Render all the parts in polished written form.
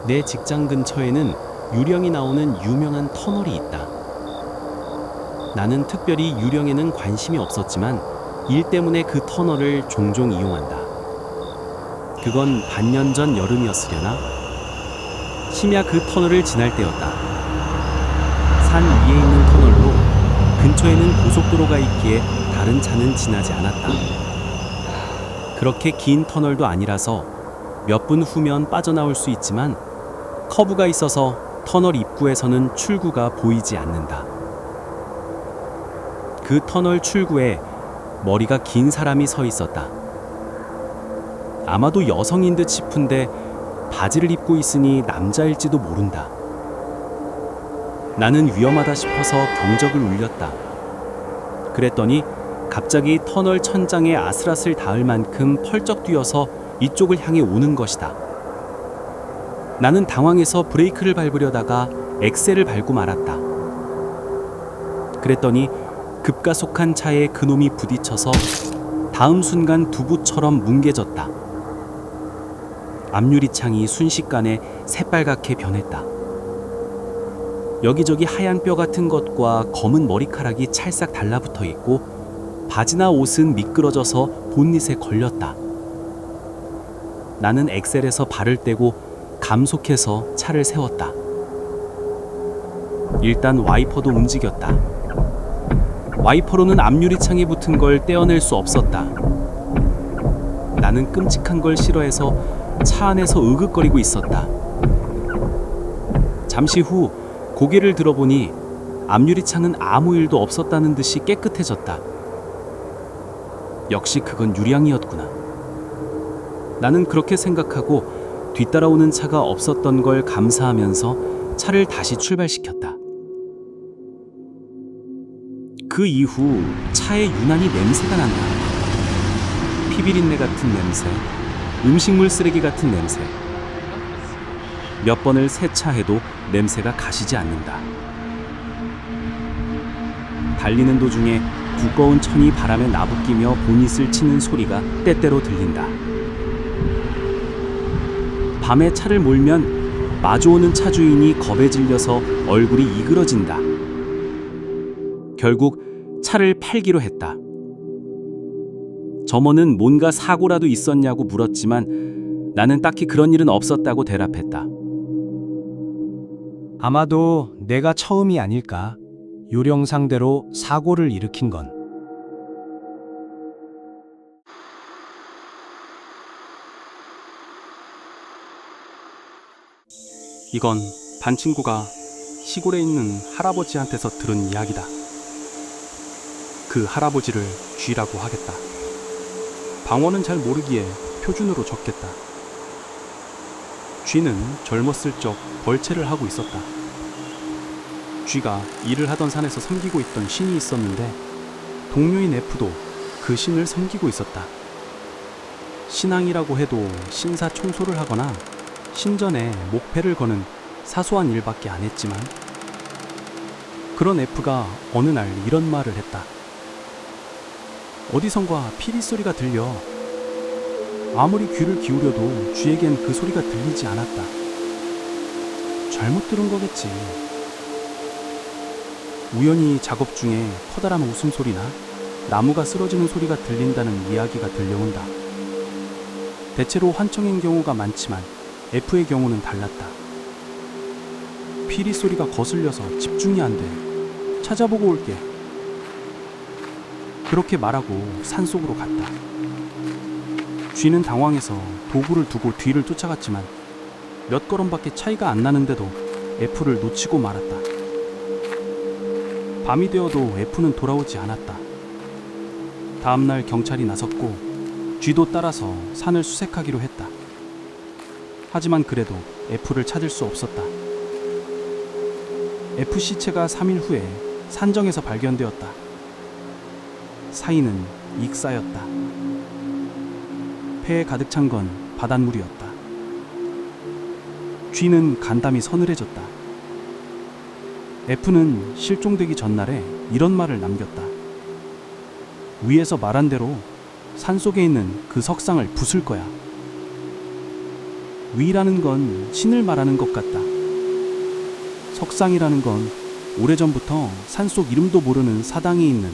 내 직장 근처에는 유령이 나오는 유명한 터널이 있다. 나는 특별히 유령에는 관심이 없었지만 일 때문에 그 터널을 종종 이용한다. 그건 반년 전 여름이었으려나? 심야 그 터널을 지날 때였다. 산 위에 있는 터널로 근처에는 고속도로가 있기에 다른 차는 지나지 않았다. 그렇게 긴 터널도 아니라서 몇 분 후면 빠져나올 수 있지만 커브가 있어서 터널 입구에서는 출구가 보이지 않는다. 그 터널 출구에 머리가 긴 사람이 서 있었다. 아마도 여성인 듯 싶은데 바지를 입고 있으니 남자일지도 모른다. 나는 위험하다 싶어서 경적을 울렸다. 그랬더니 갑자기 터널 천장에 아슬아슬 닿을 만큼 펄쩍 뛰어서 이쪽을 향해 오는 것이다. 나는 당황해서 브레이크를 밟으려다가 엑셀을 밟고 말았다. 그랬더니 급가속한 차에 그놈이 부딪혀서 다음 순간 두부처럼 뭉개졌다. 앞유리창이 순식간에 새빨갛게 변했다. 여기저기 하얀 뼈 같은 것과 검은 머리카락이 찰싹 달라붙어 있고 바지나 옷은 미끄러져서 본닛에 걸렸다. 나는 엑셀에서 발을 떼고 감속해서 차를 세웠다. 일단 와이퍼도 움직였다. 와이퍼로는 앞유리창에 붙은 걸 떼어낼 수 없었다. 나는 끔찍한 걸 싫어해서 차 안에서 으긋거리고 있었다. 잠시 후 고개를 들어보니 앞유리창은 아무 일도 없었다는 듯이 깨끗해졌다. 역시 그건 유량이었구나. 나는 그렇게 생각하고 뒤따라오는 차가 없었던 걸 감사하면서 차를 다시 출발시켰다. 그 이후 차에 유난히 냄새가 난다. 피비린내 같은 냄새, 음식물 쓰레기 같은 냄새. 몇 번을 세차해도 냄새가 가시지 않는다. 달리는 도중에 두꺼운 천이 바람에 나부끼며 보닛을 치는 소리가 때때로 들린다. 밤에 차를 몰면 마주오는 차 주인이 겁에 질려서 얼굴이 이그러진다. 결국 차를 팔기로 했다. 점원은 뭔가 사고라도 있었냐고 물었지만 나는 딱히 그런 일은 없었다고 대답했다. 아마도 내가 처음이 아닐까. 요령 상대로 사고를 일으킨 건. 이건 반 친구가 시골에 있는 할아버지한테서 들은 이야기다. 그 할아버지를 쥐라고 하겠다. 방언은 잘 모르기에 표준으로 적겠다. 쥐는 젊었을 적 벌채를 하고 있었다. 쥐가 일을 하던 산에서 섬기고 있던 신이 있었는데 동료인 F도 그 신을 섬기고 있었다. 신앙이라고 해도 신사 청소를 하거나 신전에 목패를 거는 사소한 일밖에 안 했지만 그런 F가 어느 날 이런 말을 했다. 어디선가 피리 소리가 들려. 아무리 귀를 기울여도 쥐에겐 그 소리가 들리지 않았다. 잘못 들은 거겠지. 우연히 작업 중에 커다란 웃음소리나 나무가 쓰러지는 소리가 들린다는 이야기가 들려온다. 대체로 환청인 경우가 많지만 F의 경우는 달랐다. 피리 소리가 거슬려서 집중이 안 돼. 찾아보고 올게. 그렇게 말하고 산속으로 갔다. 쥐는 당황해서 도구를 두고 뒤를 쫓아갔지만 몇 걸음밖에 차이가 안 나는데도 F를 놓치고 말았다. 밤이 되어도 F는 돌아오지 않았다. 다음날 경찰이 나섰고 쥐도 따라서 산을 수색하기로 했다. 하지만 그래도 F를 찾을 수 없었다. F 시체가 3일 후에 산정에서 발견되었다. 사인은 익사였다. 폐에 가득 찬 건 바닷물이었다. 쥐는 간담이 서늘해졌다. F는 실종되기 전날에 이런 말을 남겼다. 위에서 말한 대로 산속에 있는 그 석상을 부술 거야. 위라는 건 신을 말하는 것 같다. 석상이라는 건 오래전부터 산속 이름도 모르는 사당에 있는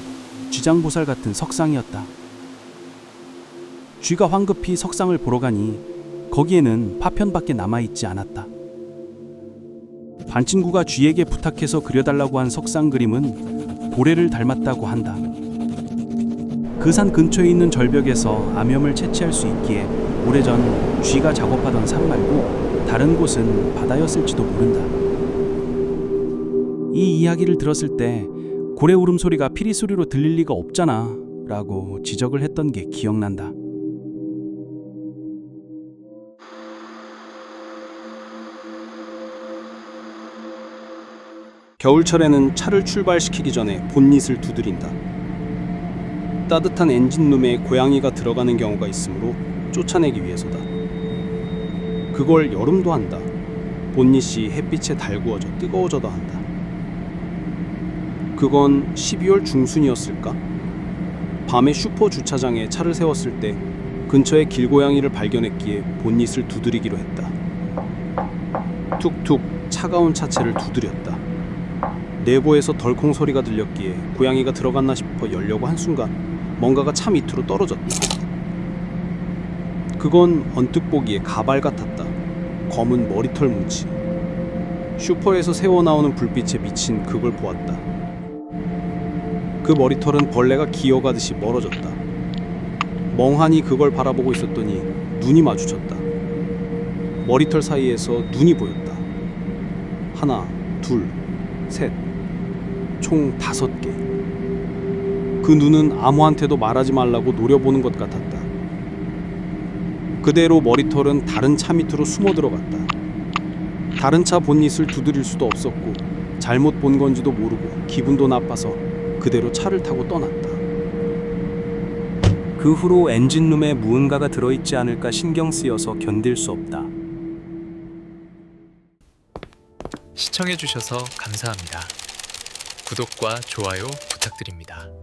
쥐장보살 같은 석상이었다. 쥐가 황급히 석상을 보러 가니 거기에는 파편밖에 남아있지 않았다. 반친구가 쥐에게 부탁해서 그려달라고 한 석상 그림은 고래를 닮았다고 한다. 그 산 근처에 있는 절벽에서 암염을 채취할 수 있기에 오래전 쥐가 작업하던 산 말고 다른 곳은 바다였을지도 모른다. 이 이야기를 들었을 때 고래 울음소리가 피리 소리로 들릴 리가 없잖아 라고 지적을 했던 게 기억난다. 겨울철에는 차를 출발시키기 전에 본닛을 두드린다. 따뜻한 엔진룸에 고양이가 들어가는 경우가 있으므로 쫓아내기 위해서다. 그걸 여름도 한다. 본닛이 햇빛에 달구어져 뜨거워져도 한다. 그건 12월 중순이었을까? 밤에 슈퍼 주차장에 차를 세웠을 때 근처에 길고양이를 발견했기에 본닛을 두드리기로 했다. 툭툭 차가운 차체를 두드렸다. 내부에서 덜컹 소리가 들렸기에 고양이가 들어갔나 싶어 열려고 한순간 뭔가가 차 밑으로 떨어졌다. 그건 언뜻 보기에 가발 같았다. 검은 머리털 뭉치. 슈퍼에서 새어나오는 불빛에 미친 그걸 보았다. 그 머리털은 벌레가 기어가듯이 멀어졌다. 멍하니 그걸 바라보고 있었더니 눈이 마주쳤다. 머리털 사이에서 눈이 보였다. 하나, 둘, 셋, 총 5개. 그 눈은 아무한테도 말하지 말라고 노려보는 것 같았다. 그대로 머리털은 다른 차 밑으로 숨어 들어갔다. 다른 차 본닛을 두드릴 수도 없었고 잘못 본 건지도 모르고 기분도 나빠서 그대로 차를 타고 떠났다. 그 후로 엔진룸에 무언가가 들어있지 않을까 신경 쓰여서 견딜 수 없다. 시청해주셔서 감사합니다. 구독과 좋아요 부탁드립니다.